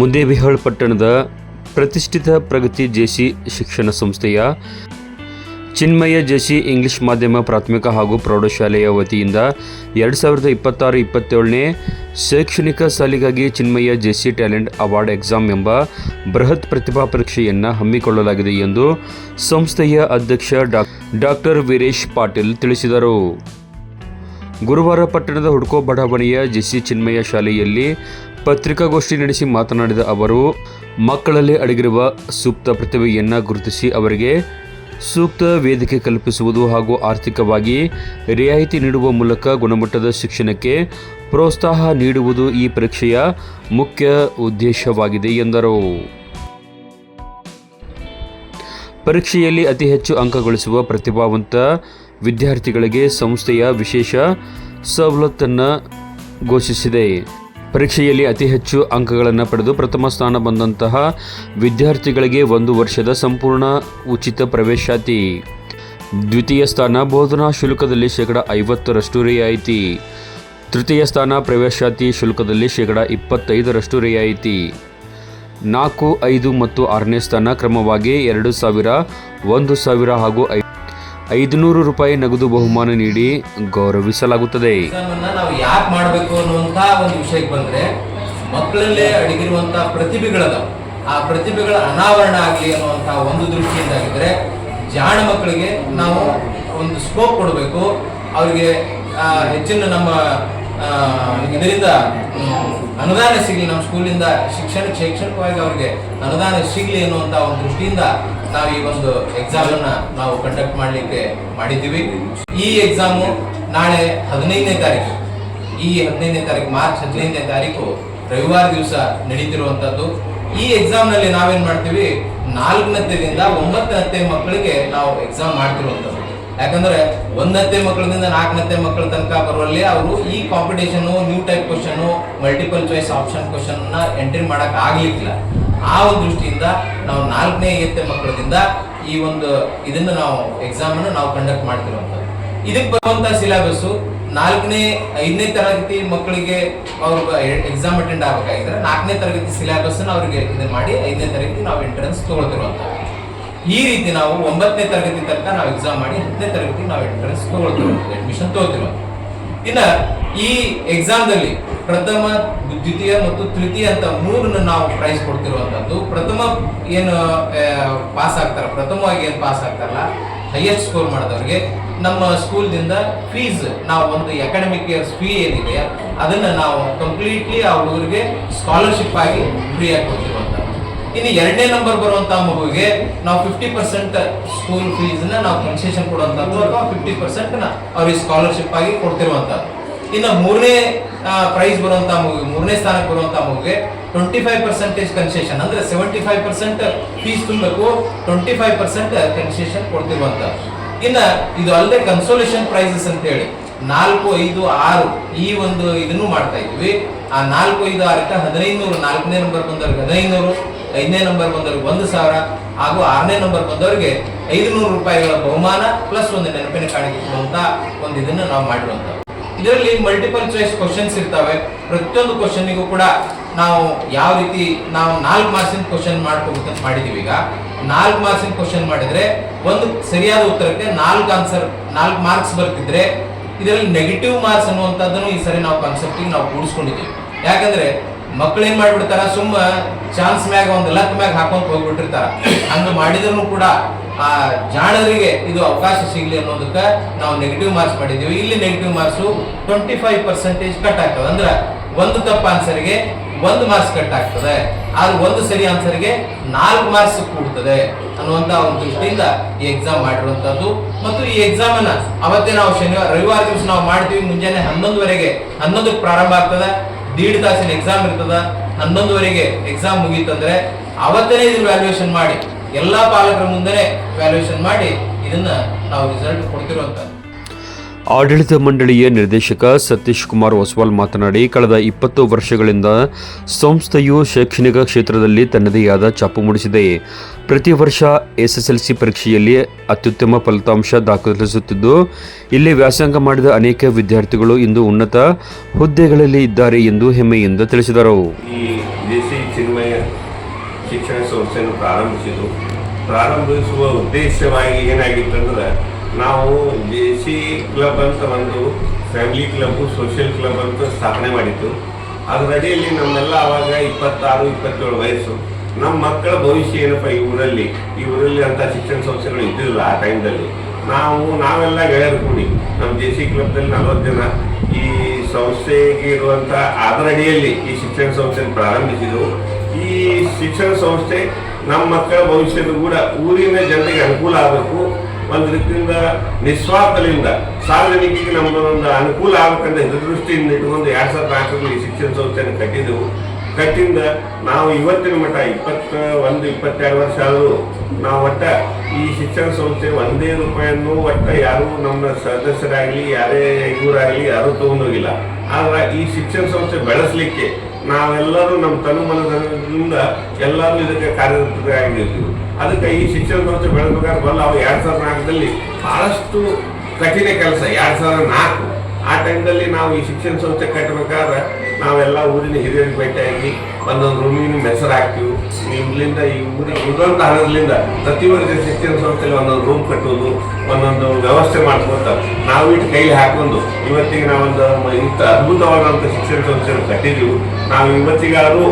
ಮುದ್ದೇಬಿಹಾಳ್ ಪಟ್ಟಣದ ಪ್ರತಿಷ್ಠಿತ ಪ್ರಗತಿ ಜೆಸಿ ಶಿಕ್ಷಣ ಸಂಸ್ಥೆಯ ಚಿನ್ಮಯ ಜೆಸಿ ಇಂಗ್ಲಿಷ್ ಮಾಧ್ಯಮ ಪ್ರಾಥಮಿಕ ಹಾಗೂ ಪ್ರೌಢಶಾಲೆಯ ವತಿಯಿಂದ 2026-27ನೇ ಶೈಕ್ಷಣಿಕ ಸಾಲಿಗಾಗಿ ಚಿನ್ಮಯ ಜೆಸಿ ಟ್ಯಾಲೆಂಟ್ ಅವಾರ್ಡ್ ಎಕ್ಸಾಮ್ ಎಂಬ ಬೃಹತ್ ಪ್ರತಿಭಾ ಪರೀಕ್ಷೆಯನ್ನು ಹಮ್ಮಿಕೊಳ್ಳಲಾಗಿದೆ ಎಂದು ಸಂಸ್ಥೆಯ ಅಧ್ಯಕ್ಷ ಡಾಕ್ಟರ್ ವೀರೇಶ್ ಪಾಟೀಲ್ ತಿಳಿಸಿದರು. ಗುರುವಾರ ಪಟ್ಟಣದ ಹುಡ್ಕೋ ಬಡಾವಣೆಯ ಜೆಸಿ ಚಿನ್ಮಯ ಶಾಲೆಯಲ್ಲಿ ಪತ್ರಿಕಾಗೋಷ್ಠಿ ನಡೆಸಿ ಮಾತನಾಡಿದ ಅವರು, ಮಕ್ಕಳಲ್ಲಿ ಅಡಗಿರುವ ಸೂಕ್ತ ಪ್ರತಿಭೆಯನ್ನು ಗುರುತಿಸಿ ಅವರಿಗೆ ಸೂಕ್ತ ವೇದಿಕೆ ಕಲ್ಪಿಸುವುದು ಹಾಗೂ ಆರ್ಥಿಕವಾಗಿ ರಿಯಾಯಿತಿ ನೀಡುವ ಮೂಲಕ ಗುಣಮಟ್ಟದ ಶಿಕ್ಷಣಕ್ಕೆ ಪ್ರೋತ್ಸಾಹ ನೀಡುವುದು ಈ ಪರೀಕ್ಷೆಯ ಮುಖ್ಯ ಉದ್ದೇಶವಾಗಿದೆ ಎಂದರು. ಪರೀಕ್ಷೆಯಲ್ಲಿ ಅತಿ ಹೆಚ್ಚು ಅಂಕ ಗಳಿಸುವ ಪ್ರತಿಭಾವಂತ ವಿದ್ಯಾರ್ಥಿಗಳಿಗೆ ಸಂಸ್ಥೆಯ ವಿಶೇಷ ಸವಲತ್ತನ್ನು ಘೋಷಿಸಿದೆ. ಪರೀಕ್ಷೆಯಲ್ಲಿ ಅತಿ ಹೆಚ್ಚು ಅಂಕಗಳನ್ನು ಪಡೆದು ಪ್ರಥಮ ಸ್ಥಾನ ಬಂದಂತಹ ವಿದ್ಯಾರ್ಥಿಗಳಿಗೆ 1 ವರ್ಷದ ಸಂಪೂರ್ಣ ಉಚಿತ ಪ್ರವೇಶಾತಿ, ದ್ವಿತೀಯ ಸ್ಥಾನ ಬೋಧನಾ ಶುಲ್ಕದಲ್ಲಿ 50% ರಿಯಾಯಿತಿ, ತೃತೀಯ ಸ್ಥಾನ ಪ್ರವೇಶಾತಿ ಶುಲ್ಕದಲ್ಲಿ 25% ರಿಯಾಯಿತಿ, 4, 5 ಮತ್ತು 6ನೇ ಸ್ಥಾನ ಕ್ರಮವಾಗಿ 2,000, 1,000 ಹಾಗೂ 500 ರೂಪಾಯಿ ನಗದು ಬಹುಮಾನ ನೀಡಿ ಗೌರವಿಸಲಾಗುತ್ತದೆ. ನಾವು ಯಾಕೆ ಮಾಡಬೇಕು ಅನ್ನುವಂಥ ಒಂದು ವಿಷಯಕ್ಕೆ ಬಂದರೆ, ಮಕ್ಕಳಲ್ಲೇ ಅಡಗಿರುವಂಥ ಪ್ರತಿಭೆಗಳದ ಆ ಪ್ರತಿಭೆಗಳ ಅನಾವರಣ ಆಗಲಿ ಅನ್ನುವಂಥ ಒಂದು ದೃಷ್ಟಿಯಿಂದಾಗಿದ್ದರೆ, ಜಾಣ ಮಕ್ಕಳಿಗೆ ನಾವು ಒಂದು ಸ್ಕೋಪ್ ಕೊಡಬೇಕು, ಅವರಿಗೆ ಹೆಚ್ಚಿನ ನಮ್ಮ ಇದರಿಂದ ಅನುದಾನ ಸಿಗಲಿ, ನಮ್ಮ ಸ್ಕೂಲಿಂದ ಶೈಕ್ಷಣಿಕವಾಗಿ ಅವ್ರಿಗೆ ಅನುದಾನ ಸಿಗಲಿ ಅನ್ನುವಂಥ ಒಂದು ದೃಷ್ಟಿಯಿಂದ ನಾವು ಈ ಒಂದು ಎಕ್ಸಾಮನ್ನು ನಾವು ಕಂಡಕ್ಟ್ ಮಾಡಲಿಕ್ಕೆ ಮಾಡಿದ್ದೀವಿ. ಈ ಎಕ್ಸಾಮು ನಾಳೆ 15ನೇ ತಾರೀಕು, ಮಾರ್ಚ್ 15ನೇ ತಾರೀಕು ರವಿವಾರ ದಿವಸ ನಡೀತಿರುವಂಥದ್ದು. ಈ ಎಕ್ಸಾಮ್ನಲ್ಲಿ ನಾವೇನು ಮಾಡ್ತೀವಿ, 4ನೇದಿಂದ 9ನೇ ಮಕ್ಕಳಿಗೆ ನಾವು ಎಕ್ಸಾಮ್ ಮಾಡ್ತಿರುವಂಥದ್ದು. ಯಾಕಂದ್ರೆ 1ನೇ ಮಕ್ಕಳಿಂದ 4ನೇ ಮಕ್ಕಳ ತನಕ ಬರುವಲ್ಲಿ ಅವರು ಈ competition, new type question, multiple choice option question entry ಮಾಡಕ್ ಆಗ್ಲಿಕ್ಕಿಲ್ಲ. ಆ ಒಂದು ದೃಷ್ಟಿಯಿಂದ ನಾವು 4ನೇ ಮಕ್ಕಳದಿಂದ ಈ ಒಂದು ಇದನ್ನ ನಾವು ಎಕ್ಸಾಮ್ ಅನ್ನು ನಾವು ಕಂಡಕ್ಟ್ ಮಾಡ್ತಿರುವಂಥದ್ದು. ಇದಕ್ಕೆ ಬರುವಂತ ಸಿಲೆಬಸ್ 4ನೇ 5ನೇ ತರಗತಿ ಮಕ್ಕಳಿಗೆ ಅವ್ರಿಗೆ ಎಕ್ಸಾಮ್ ಅಟೆಂಡ್ ಆಗಬೇಕಾಗಿದ್ರೆ 4ನೇ ತರಗತಿ ಸಿಲೆಬಸ್ ಅವರಿಗೆ ಇದನ್ನ ಮಾಡಿ 5ನೇ ತರಗತಿ ನಾವು ಎಂಟ್ರೆನ್ಸ್ ತಗೊಳ್ತಿರುವಂಥದ್ದು. ಈ ರೀತಿ ನಾವು 9ನೇ ತರಗತಿ ತನಕ ನಾವು ಎಕ್ಸಾಮ್ ಮಾಡಿ 10ನೇ ತರಗತಿ ನಾವು ಎಂಟ್ರೆನ್ಸ್ ತಗೊಳ್ತಿರುವಂಥದ್ದು, ಅಡ್ಮಿಷನ್ ತಗೊಳ್ತಿರುವಂಥದ್ದು. ಇನ್ನ ಈ ಎಕ್ಸಾಮ್ದಲ್ಲಿ ಪ್ರಥಮ, ದ್ವಿತೀಯ ಮತ್ತು ತೃತೀಯ ಅಂತ 3 ನಾವು ಪ್ರೈಸ್ ಕೊಡ್ತಿರುವಂಥದ್ದು. ಪ್ರಥಮ ಏನು ಪಾಸ್ ಆಗ್ತಾರ, ಪ್ರಥಮವಾಗಿ ಏನು ಪಾಸ್ ಆಗ್ತಾರಲ್ಲ, ಹೈಯೆಸ್ಟ್ ಸ್ಕೋರ್ ಮಾಡಿದವ್ರಿಗೆ ನಮ್ಮ ಸ್ಕೂಲ್ದಿಂದ ಫೀಸ್ ನಾವು ಒಂದು ಅಕಾಡೆಮಿಕ್ ಇಯರ್ಸ್ ಫೀ ಏನಿದೆ ಅದನ್ನ ನಾವು ಕಂಪ್ಲೀಟ್ಲಿ ಆ ಹುಡುಗರಿಗೆ ಸ್ಕಾಲರ್ಶಿಪ್ ಆಗಿ ಫ್ರೀ ಆಗಿ ಕೊಡ್ತಿರುವಂಥದ್ದು. ಇನ್ನು 2ನೇ ನಂಬರ್ ಬರುವಂತಹ ಮಗುವಿಗೆ ನಾವು 50% ಸ್ಕೂಲ್ ಫೀಸ್ ನಾವು ಕನ್ಸೆಷನ್ ಕೊಡುವಂಥದ್ದು, ಅಥವಾ 50% ಅವ್ರಿಗೆ ಸ್ಕಾಲರ್ಶಿಪ್ ಆಗಿ ಕೊಡ್ತಿರುವಂಥದ್ದು. ಇನ್ನು 3ನೇ ಪ್ರೈಸ್ ಬರುವಂತಹ ಮಗುವಿಗೆ, 3ನೇ ಸ್ಥಾನಕ್ಕೆ ಬರುವಂತಹ ಮಗುವಿಗೆ 25% ಕನ್ಸೆಷನ್, ಅಂದ್ರೆ 75% ಫೀಸ್ ತುಂಬಬೇಕು, 25% ಕನ್ಸೆಷನ್ ಕೊಡ್ತಿರುವಂಥದ್ದು. ಇನ್ನ ಇದು ಅಲ್ಲದೆ ಕನ್ಸೋಲೇಷನ್ ಪ್ರೈಸಸ್ ಅಂತ ಹೇಳಿ 4, 5, 6 ಈ ಒಂದು ಇದನ್ನು ಮಾಡ್ತಾ ಇದ್ವಿ. ಆ 4, 5, 6ಕ್ಕೆ 1500, 4ನೇ ನಂಬರ್ ಬಂದವ್ರಿಗೆ 1500, 5ನೇ ನಂಬರ್ ಬಂದವ್ರಿಗೆ 1,000 ಹಾಗೂ 6ನೇ ನಂಬರ್ ಬಂದವರಿಗೆ 500 ರೂಪಾಯಿಗಳ ಬಹುಮಾನ ಪ್ಲಸ್ ಒಂದು ನೆನಪಿನ ಕಾಣಿಕೆ ಕೊಡುವಂತ ಒಂದು ಇದನ್ನು ನಾವು ಮಾಡಿರುವಂಥದ್ದು. ಇದರಲ್ಲಿ ಮಲ್ಟಿಪಲ್ ಚಾಯ್ಸ್ ಕ್ವಶನ್ಸ್ ಇರ್ತವೆ. ಪ್ರತಿಯೊಂದು ಕ್ವಶನ್ನಿಗೂ ಕೂಡ ನಾವು ಯಾವ ರೀತಿ ನಾವು 4 ಮಾರ್ಕ್ಸಿನ ಕ್ವಶನ್ ಮಾಡ್ಕೋಬೇಕಂತ ಮಾಡಿದೀವಿ. ಈಗ 4 ಮಾರ್ಕ್ಸಿನ ಕ್ವಶನ್ ಮಾಡಿದ್ರೆ ಒಂದು ಸರಿಯಾದ ಉತ್ತರಕ್ಕೆ 4 ಮಾರ್ಕ್ಸ್ ಬರ್ತಿದ್ರೆ, ಇದರಲ್ಲಿ ನೆಗೆಟಿವ್ ಮಾರ್ಕ್ಸ್ ಅನ್ನುವಂಥದ್ದನ್ನು ಈ ಸರಿ ನಾವು ಕಾನ್ಸೆಪ್ಟಿಗೆ ನಾವು ಕೂಡಿಸ್ಕೊಂಡಿದ್ದೀವಿ. ಯಾಕಂದ್ರೆ ಮಕ್ಕಳು ಏನ್ ಮಾಡ್ಬಿಡ್ತಾರ, ಸುಮ್ಮ ಚಾನ್ಸ್ ಮ್ಯಾಗ ಒಂದು ಲಕ್ ಮ್ಯಾಗ ಹಾಕೊಂತ ಹೋಗ್ಬಿಟ್ಟಿರ್ತಾರ. ಹಂಗ ಮಾಡಿದ್ರು ಕೂಡ ಆ ಜಾಣರಿಗೆ ಇದು ಅವಕಾಶ ಸಿಗ್ಲಿ ಅನ್ನೋದಕ್ಕೆ ನಾವು ನೆಗೆಟಿವ್ ಮಾರ್ಕ್ಸ್ ಮಾಡಿದೀವಿ. ಇಲ್ಲಿ ನೆಗೆಟಿವ್ ಮಾರ್ಕ್ಸ್ 25% ಕಟ್ ಆಗ್ತದೆ. ಅಂದ್ರೆ ಒಂದು ತಪ್ಪ ಆನ್ಸರ್ಗೆ 1 ಮಾರ್ಕ್ಸ್ ಕಟ್ ಆಗ್ತದೆ, ಆದ್ರೆ ಒಂದು ಸರಿ ಆನ್ಸರ್ಗೆ 4 ಮಾರ್ಕ್ಸ್ ಕೂಡ್ತದೆ ಅನ್ನುವಂತ ಒಂದು ದೃಷ್ಟಿಯಿಂದ ಈ ಎಕ್ಸಾಮ್ ಮಾಡಿರುವಂತದ್ದು. ಮತ್ತು ಈ ಎಕ್ಸಾಮ್ ಅನ್ನ ಅವತ್ತೇ ನಾವು ರವಿವಾರ ದಿವಸ ನಾವು ಮಾಡ್ತೀವಿ. ಮುಂಜಾನೆ 11ವರೆಗೆ 11ಕ್ಕೆ ಪ್ರಾರಂಭ ಆಗ್ತದೆ. 1.5 ತಾಸಿನ ಎಕ್ಸಾಮ್ ಇರ್ತದ. 11ವರೆಗೆ ಎಕ್ಸಾಮ್ ಮುಗೀತಂದ್ರೆ ಅವತ್ತೇ ಇದನ್ನ ವ್ಯಾಲ್ಯೂಯೇಷನ್ ಮಾಡಿ, ಎಲ್ಲಾ ಪಾಲಕರ ಮುಂದೆ ವ್ಯಾಲ್ಯೂಯೇಷನ್ ಮಾಡಿ ಇದನ್ನ ನಾವು ರಿಸಲ್ಟ್ ಕೊಡ್ತಿರುವಂತದ್ದು. ಆಡಳಿತ ಮಂಡಳಿಯ ನಿರ್ದೇಶಕ ಸತೀಶ್ ಕುಮಾರ್ ಒಸ್ವಾಲ್ ಮಾತನಾಡಿ, ಕಳೆದ 20 ವರ್ಷಗಳಿಂದ ಸಂಸ್ಥೆಯು ಶೈಕ್ಷಣಿಕ ಕ್ಷೇತ್ರದಲ್ಲಿ ತನ್ನದೇ ಆದ ಛಾಪು ಮೂಡಿಸಿದೆ. ಪ್ರತಿ ವರ್ಷ SSLC ಪರೀಕ್ಷೆಯಲ್ಲಿ ಅತ್ಯುತ್ತಮ ಫಲಿತಾಂಶ ದಾಖಲಿಸುತ್ತಿದ್ದು, ಇಲ್ಲಿ ವ್ಯಾಸಂಗ ಮಾಡಿದ ಅನೇಕ ವಿದ್ಯಾರ್ಥಿಗಳು ಇಂದು ಉನ್ನತ ಹುದ್ದೆಗಳಲ್ಲಿ ಇದ್ದಾರೆ ಎಂದು ಹೆಮ್ಮೆಯಿಂದ ತಿಳಿಸಿದರು. ಈ ಜೆಸಿ ಚಿನ್ಮಯ ಶಿಕ್ಷಣ ಸಂಸ್ಥೆಯನ್ನು ಪ್ರಾರಂಭಿಸುವ ಉದ್ದೇಶವಾಗಿ ಏನಾಗಿತ್ತಂದ್ರೆ, ನಾವು ಜೆಸಿ ಕ್ಲಬ್ ಅಂತ ಒಂದು ಫ್ಯಾಮಿಲಿ ಕ್ಲಬ್ಬು, ಸೋಷಿಯಲ್ ಕ್ಲಬ್ ಅಂತ ಸ್ಥಾಪನೆ ಮಾಡಿತ್ತು. ಅದರ ಅಡಿಯಲ್ಲಿ ನಮ್ಮೆಲ್ಲ ಆವಾಗ 26-27 ವಯಸ್ಸು. ನಮ್ಮ ಮಕ್ಕಳ ಭವಿಷ್ಯ ಏನಪ್ಪ, ಈ ಊರಲ್ಲಿ ಅಂತ ಶಿಕ್ಷಣ ಸಂಸ್ಥೆಗಳು ಇದ್ದಿಲ್ಲ ಆ ಟೈಮ್ದಲ್ಲಿ. ನಾವೆಲ್ಲ ಗೆಳೆಯರು ಕೂಡಿ ನಮ್ಮ ಜೆಸಿ ಕ್ಲಬ್ದಲ್ಲಿ 40 ಜನ ಈ ಸಂಸ್ಥೆಗೆ ಇರುವಂಥ ಅದರ ಅಡಿಯಲ್ಲಿ ಈ ಶಿಕ್ಷಣ ಸಂಸ್ಥೆಯನ್ನು ಪ್ರಾರಂಭಿಸಿದೆವು. ಈ ಶಿಕ್ಷಣ ಸಂಸ್ಥೆ ನಮ್ಮ ಮಕ್ಕಳ ಭವಿಷ್ಯದ ಕೂಡ ಊರಿನ ಜನರಿಗೆ ಅನುಕೂಲ ಆಗಬೇಕು, ಒಂದು ರೀತಿಯಿಂದ ನಿಸ್ವಾರ್ಥದಿಂದ ಸಾರ್ವಜನಿಕರಿಗೆ ನಮ್ಮದೊಂದು ಅನುಕೂಲ ಆಗಬೇಕಂತ ಹಿತದೃಷ್ಟಿಯಿಂದ ಇಟ್ಟುಕೊಂಡು 2004ರಲ್ಲಿ ಈ ಶಿಕ್ಷಣ ಸಂಸ್ಥೆಯನ್ನು ಕಟ್ಟಿಂದ ನಾವು ಇವತ್ತಿನ ಮಟ್ಟ 21-22 ವರ್ಷ ಆದರೂ ನಾವು ಒಟ್ಟ ಈ ಶಿಕ್ಷಣ ಸಂಸ್ಥೆ ಒಂದೇ ರೂಪಾಯಿಯನ್ನು ಒಟ್ಟ ಯಾರೂ ನಮ್ಮ ಸದಸ್ಯರಾಗಲಿ ಇವರಾಗಲಿ ಯಾರೂ ತಗೊಂಡೋಗಿಲ್ಲ. ಆದ್ರೆ ಈ ಶಿಕ್ಷಣ ಸಂಸ್ಥೆ ಬೆಳೆಸಲಿಕ್ಕೆ ನಾವೆಲ್ಲರೂ ನಮ್ಮ ತನುಮನದಿಂದ ಎಲ್ಲರೂ ಇದಕ್ಕೆ ಕಾರ್ಯರತರಾಗಿರ್ತೀವಿ. ಅದಕ್ಕೆ ಈ ಶಿಕ್ಷಣ ಸಂಸ್ಥೆ ಬೆಳೆಸಬೇಕಾದ್ರೆ ಅವು 2004ರಲ್ಲಿ ಬಹಳಷ್ಟು ಕಠಿಣ ಕೆಲಸ. 2004 ಆ ಟೈಮ್ದಲ್ಲಿ ನಾವು ಈ ಶಿಕ್ಷಣ ಸಂಸ್ಥೆ ಕಟ್ಟಬೇಕಾದ್ರೆ ನಾವೆಲ್ಲ ಊರಿನ ಹಿರಿಯರಿಗೆ ಭೇಟಿಯಾಗಿ ಒಂದೊಂದು ರೂಮಿನ ಹೆಸರು ಹಾಕ್ತೀವಿ. ಇಲ್ಲಿಂದ ಈ ಊರಿಗೆ ಉಳಿದಂಥ ಹಣದಿಂದ ಪ್ರತಿ ವರ್ಷ ಶಿಕ್ಷಣ ಸಂಸ್ಥೆಯಲ್ಲಿ ಒಂದೊಂದು ರೂಮ್ ಕಟ್ಟೋದು, ಒಂದೊಂದು ವ್ಯವಸ್ಥೆ ಮಾಡ್ಕೊತ ನಾವು ಇಟ್ಟು ಕೈಲಿ ಹಾಕೊಂಡು ಇವತ್ತಿಗೆ ನಾವೊಂದು ಇಂಥ ಅದ್ಭುತವಾದಂಥ ಶಿಕ್ಷಣ ಸಂಸ್ಥೆಯನ್ನು ಕಟ್ಟಿದ್ದೀವಿ. ನಾವು ಇವತ್ತಿಗಾದರೂ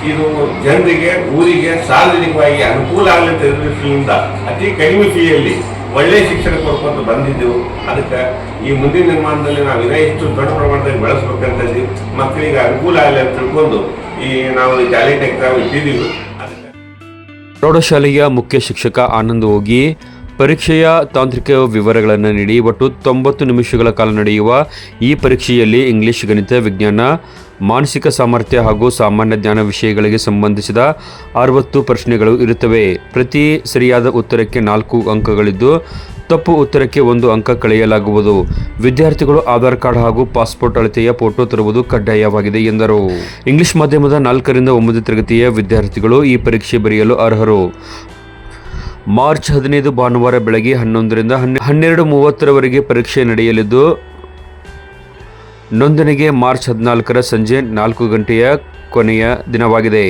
ಇದು ಜನರಿಗೆ, ಊರಿಗೆ, ಸಾರ್ವಜನಿಕವಾಗಿ ಅನುಕೂಲ ಆಗಲಿ ದೃಷ್ಟಿಯಿಂದ ಅತಿ ಕಡಿಮೆ ಫೀಯಲ್ಲಿ ಒಳ್ಳೆಯ ಶಿಕ್ಷಣ ಕೊಡ್ಕೊಂಡು ಬಂದಿದ್ದೆವು. ಅದಕ್ಕೆ ಈ ಮುಂದಿನ ನಿರ್ಮಾಣದಲ್ಲಿ ನಾವು ಇನ್ನಷ್ಟು ದೊಡ್ಡ ಪ್ರಮಾಣದಲ್ಲಿ ಬೆಳೆಸ್ಬೇಕಂತಂದು ಮಕ್ಕಳಿಗೆ ಅನುಕೂಲ ಆಗಲಿ ಅಂತ ತಿಳ್ಕೊಂಡು ನಾವು ಟ್ಯಾಲೆಂಟ್ ಎಕ್ಸಾಮ್ ಇಟ್ಟಿದ್ದೀವಿ. ಪ್ರೌಢಶಾಲೆಯ ಮುಖ್ಯ ಶಿಕ್ಷಕ ಆನಂದ್ ಹೋಗಿ ಪರೀಕ್ಷೆಯ ತಾಂತ್ರಿಕ ವಿವರಗಳನ್ನು ನೀಡಿ, ಒಟ್ಟು 90 ನಿಮಿಷಗಳ ಕಾಲ ನಡೆಯುವ ಈ ಪರೀಕ್ಷೆಯಲ್ಲಿ ಇಂಗ್ಲಿಷ್, ಗಣಿತ, ವಿಜ್ಞಾನ, ಮಾನಸಿಕ ಸಾಮರ್ಥ್ಯ ಹಾಗೂ ಸಾಮಾನ್ಯ ಜ್ಞಾನ ವಿಷಯಗಳಿಗೆ ಸಂಬಂಧಿಸಿದ 60 ಪ್ರಶ್ನೆಗಳು ಇರುತ್ತವೆ. ಪ್ರತಿ ಸರಿಯಾದ ಉತ್ತರಕ್ಕೆ 4 ಅಂಕಗಳಿದ್ದು, ತಪ್ಪು ಉತ್ತರಕ್ಕೆ 1 ಅಂಕ ಕಳೆಯಲಾಗುವುದು. ವಿದ್ಯಾರ್ಥಿಗಳು ಆಧಾರ್ ಕಾರ್ಡ್ ಹಾಗೂ ಪಾಸ್ಪೋರ್ಟ್ ಅಳತೆಯ ಫೋಟೋ ತರುವುದು ಕಡ್ಡಾಯವಾಗಿದೆ ಎಂದರು. ಇಂಗ್ಲಿಷ್ ಮಾಧ್ಯಮದ 4ರಿಂದ 9 ತರಗತಿಯ ವಿದ್ಯಾರ್ಥಿಗಳು ಈ ಪರೀಕ್ಷೆ ಬರೆಯಲು ಅರ್ಹರು. ಮಾರ್ಚ್ 15 ಭಾನುವಾರ ಬೆಳಗ್ಗೆ 11ರಿಂದ 12:30 ಪರೀಕ್ಷೆ ನಡೆಯಲಿದ್ದು, ನೋಂದಣಿಗೆ ಮಾರ್ಚ್ 14 ಸಂಜೆ 4 ಗಂಟೆಯ ಕೊನೆಯ ದಿನವಾಗಿದೆ.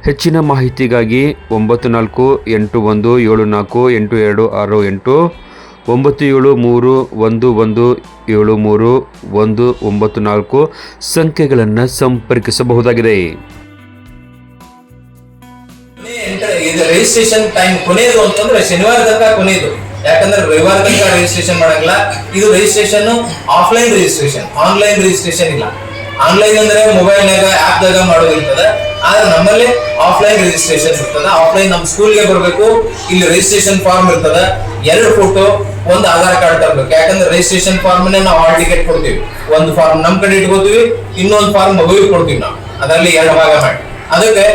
ಹೆಚ್ಚಿನ ಮಾಹಿತಿಗಾಗಿ 9481748268 9731117394 ಸಂಖ್ಯೆಗಳನ್ನು ಸಂಪರ್ಕಿಸಬಹುದಾಗಿದೆ. ರಿಜಿಸ್ಟ್ರೇಷನ್ ಟೈಮ್ ಕೊನೆಯದು ಅಂತಂದ್ರೆ ಶನಿವಾರ ತನಕ ಕೊನೆಯದು. ಯಾಕಂದ್ರೆ ರವಿವಾರ ತನಕ ರಿಜಿಸ್ಟ್ರೇಷನ್ ಮಾಡಂಗಿಲ್ಲ. ಇದು registration offline registration, online registration ಇಲ್ಲ. ಆನ್ಲೈನ್ ಅಂದ್ರೆ ಮೊಬೈಲ್ನಾಗ ಆಪ್ದಾಗ ಮಾಡೋದಿರ್ತದೆ. ಆದ್ರೆ ನಮ್ಮಲ್ಲಿ ಆಫ್ಲೈನ್ ರಿಜಿಸ್ಟ್ರೇಷನ್ ಇರ್ತದೆ. ಆಫ್ಲೈನ್ ನಮ್ಮ ಸ್ಕೂಲ್ಗೆ ಬರಬೇಕು. ಇಲ್ಲಿ ರಿಜಿಸ್ಟ್ರೇಷನ್ ಫಾರ್ಮ್ ಇರ್ತದೆ, 2 ಫೋಟೋ, 1 ಆಧಾರ್ ಕಾರ್ಡ್ ತರಬೇಕು. ಯಾಕಂದ್ರೆ ರಿಜಿಸ್ಟ್ರೇಷನ್ ಫಾರ್ಮ್ ನಾವು ಹಾಲ್ ಟಿಕೆಟ್ ಕೊಡ್ತೀವಿ. ಒಂದು ಫಾರ್ಮ್ ನಮ್ ಕಡೆ ಇಟ್ಕೋತೀವಿ, ಇನ್ನೊಂದು ಫಾರ್ಮ್ ಮಗುವಿಗೆ ಕೊಡ್ತೀವಿ. ನಾವು ಅದರಲ್ಲಿ 2 ಭಾಗ ಮಾಡಿ. ಅದಕ್ಕೆ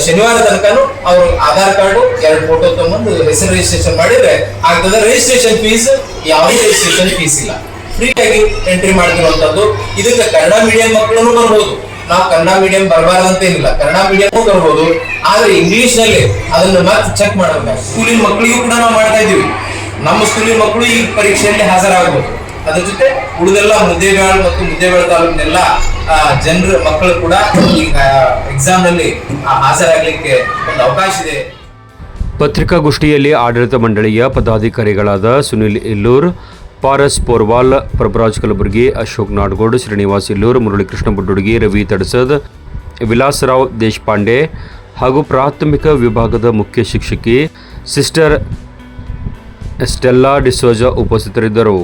ಶನಿವಾರ ತನಕನು ಅವ್ರ ಆಧಾರ್ ಕಾರ್ಡ್ 2 ಫೋಟೋ ತಗೊಂಡು ಹೆಸರು ರಿಜಿಸ್ಟ್ರೇಷನ್ ಮಾಡಿದ್ರೆ ಆಗ್ತದೆ. ರಿಜಿಸ್ಟ್ರೇಷನ್ ಫೀಸ್ ಯಾವುದೇ ರಿಜಿಸ್ಟ್ರೇಷನ್ ಫೀಸ್ ಇಲ್ಲ, ಫ್ರೀ ಆಗಿ ಎಂಟ್ರಿ ಮಾಡ್ತಿರುವಂತದ್ದು. ಇದಕ್ಕೆ ಕನ್ನಡ ಮೀಡಿಯಂ ಮಕ್ಕಳು ಬರ್ಬೋದು. ನಾವು ಕನ್ನಡ ಮೀಡಿಯಂ ಬರಬಾರ್ದಂತೇನಿಲ್ಲ, ಕನ್ನಡ ಮೀಡಿಯಂ ಬರ್ಬೋದು. ಆದ್ರೆ ಇಂಗ್ಲಿಷ್ ನಲ್ಲಿ ಅದನ್ನ ಮತ್ತೆ ಚೆಕ್ ಮಾಡಬೇಕು. ಸ್ಕೂಲಿನ ಮಕ್ಕಳಿಗೂ ಕೂಡ ನಾವು ಮಾಡ್ತಾ ಇದೀವಿ. ನಮ್ಮ ಸ್ಕೂಲಿನ ಮಕ್ಕಳು ಈ ಪರೀಕ್ಷೆಯಲ್ಲಿ ಹಾಜರಾಗಬಹುದು. ಅದ್ರ ಜೊತೆ ಉಳಿದೆಲ್ಲ ಮುದ್ದೇಬೇಳ ಮತ್ತು ಮುದ್ದೇಬೇಳ ತಾಲೂಕಿನೆಲ್ಲ ಜನರ ಮಕ್ಕಳು ಕೂಡ ಈ ಎಕ್ಸಾಮ್ ನಲ್ಲಿ ಹಾಜರಾಗಲಿಕ್ಕೆ ಒಂದು ಅವಕಾಶ ಇದೆ. ಪತ್ರಿಕಾಗೋಷ್ಠಿಯಲ್ಲಿ ಆಡಳಿತ ಮಂಡಳಿಯ ಪದಾಧಿಕಾರಿಗಳಾದ ಸುನಿಲ್ ಇಲ್ಲೂರ್, ಪಾರಸ್ ಪೋರ್ವಾಲ್, ಪ್ರಭುರಾಜ್ ಕಲಬುರ್ಗಿ, ಅಶೋಕ್ ನಾಡಗೋಡ್, ಶ್ರೀನಿವಾಸ್ ಇಲ್ಲೂರ್, ಮುರಳೀಕೃಷ್ಣ ಬುಡ್ಡುಡ್ಗಿ, ರವಿ ತಡಸದ್, ವಿಲಾಸರಾವ್ ದೇಶಪಾಂಡೆ ಹಾಗೂ ಪ್ರಾಥಮಿಕ ವಿಭಾಗದ ಮುಖ್ಯ ಶಿಕ್ಷಕಿ ಸಿಸ್ಟರ್ ಸ್ಟೆಲ್ಲಾ ಡಿಸೋಜಾ ಉಪಸ್ಥಿತರಿದ್ದರು.